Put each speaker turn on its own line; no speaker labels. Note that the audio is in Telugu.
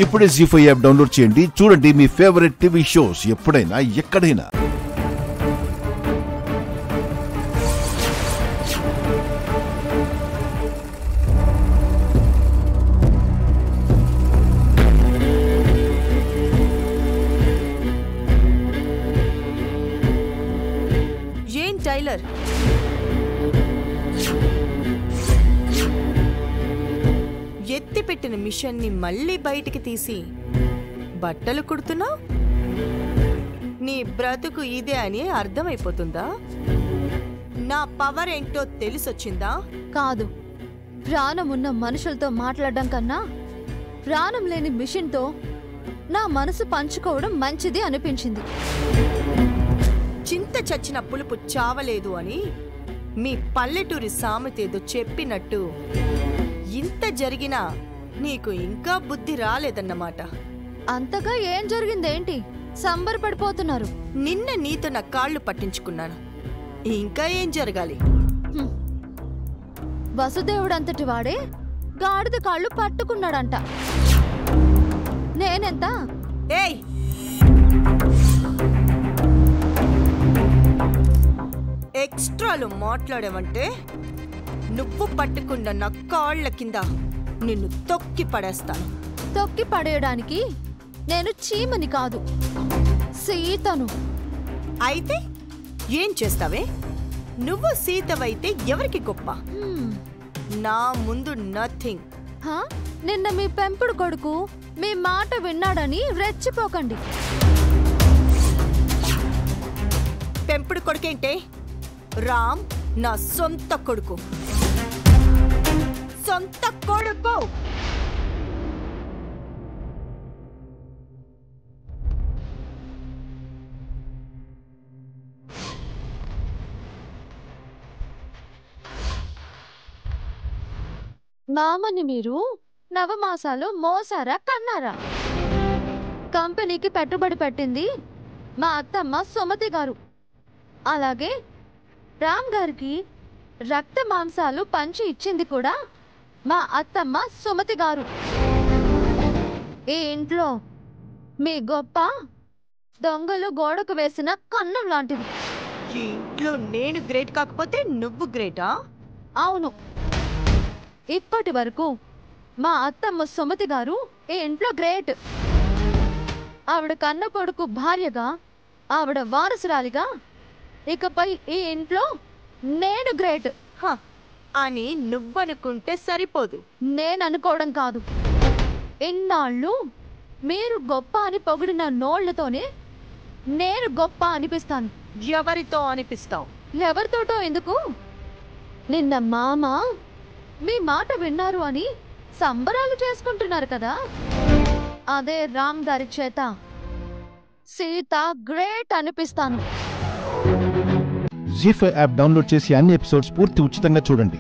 ఇప్పుడే జీ5 యాప్ డౌన్లోడ్ చేయండి. చూడండి మీ ఫేవరెట్ టీవీ షోస్ ఎప్పుడైనా ఎక్కడైనా.
ఏం టైలర్, ఎత్తిపెట్టిన మిషన్ని మళ్ళీ బయటికి తీసి బట్టలు కుడుతున్నావు? నీ బ్రతుకు ఇదే అని అర్థమైపోతుందా? నా పవర్ ఏంటో తెలిసొచ్చిందా?
కాదు, ప్రాణమున్న మనుషులతో మాట్లాడడం కన్నా ప్రాణం లేని మిషన్తో నా మనసు పంచుకోవడం మంచిది అనిపించింది.
చింత చచ్చిన పులుపు చావలేదు అని మీ పల్లెటూరి సామెతేదో చెప్పినట్టు ఇంత జరిగినా నీకు ఇంకా బుద్ధి రాలేదన్నమాట.
అంతగా ఏం జరిగిందేంటి? సంబరపడిపోతున్నారు.
నిన్న నీతో నా కాళ్ళు పట్టించుకున్నాను, ఇంకా ఏం జరగాలి?
వసుదేవుడంతటి వాడే గాడిద కాళ్ళు పట్టుకున్నాడంట. నేనెంత?
ఏయ్, ఎక్స్ట్రాలు మాట్లాడావంటే నువ్వు పట్టుకున్న నా కాళ్ళ కింద నిన్ను తొక్కి పడేస్తాను.
తొక్కి పడేయడానికి నేను చీమని కాదు, సీతను.
అయితే ఏం చేస్తావే? నువ్వు సీతవైతే ఎవరికి గొప్ప? నా ముందు నథింగ్.
నిన్న మీ పెంపుడు కొడుకు మీ మాట విన్నాడని రెచ్చిపోకండి.
పెంపుడు కొడుకేంటే? రామ్ నా సొంత కొడుకు. సొంత కొడుకు.
మామని మీరు నవమాసాలు మోసారా కన్నారా? కంపెనీకి పెట్టుబడి పెట్టింది మా అత్తమ్మ సుమతి గారు. అలాగే రామ్ గారికి రక్త మాంసాలు పంచి ఇచ్చింది కూడా మా అత్తమ్మ సుమతి గారు. ఈ ఇంట్లో మీ గొప్ప దొంగలు గోడకు వేసిన కన్నం లాంటిది.
ఈ ఇంట్లో నేను గ్రేట్ కాకపోతే నువ్వు గ్రేటా?
అవును, ఇప్పటి వరకు మా అత్తమ్మ సుమతి గారు ఈ ఇంట్లో గ్రేట్. ఆవిడ కన్న కొడుకు భార్యగా, ఆవిడ వారసురాలిగా, ఇకపై ఈ ఇంట్లో నేను గ్రేట్
అని నువ్వనుకుంటే సరిపోదు.
నేను అనుకోవడం కాదు. ఇన్నాళ్ళు మీరు గొప్ప అని పొగిడిన నోళ్లతోనే నేను గొప్ప అనిపిస్తాను.
ఎవరితో అనిపిస్తావు?
ఎవరితోటో ఎందుకు? నిన్న మామ మీ మాట విన్నారు అని సంబరాలు చేసుకుంటున్నారు కదా, అదే రామ్ గారి చేత సీత గ్రేట్ అనిపిస్తాను.
జీ5 యాప్ డౌన్లోడ్ చేసి అన్ని ఎపిసోడ్స్ పూర్తి ఉచితంగా చూడండి.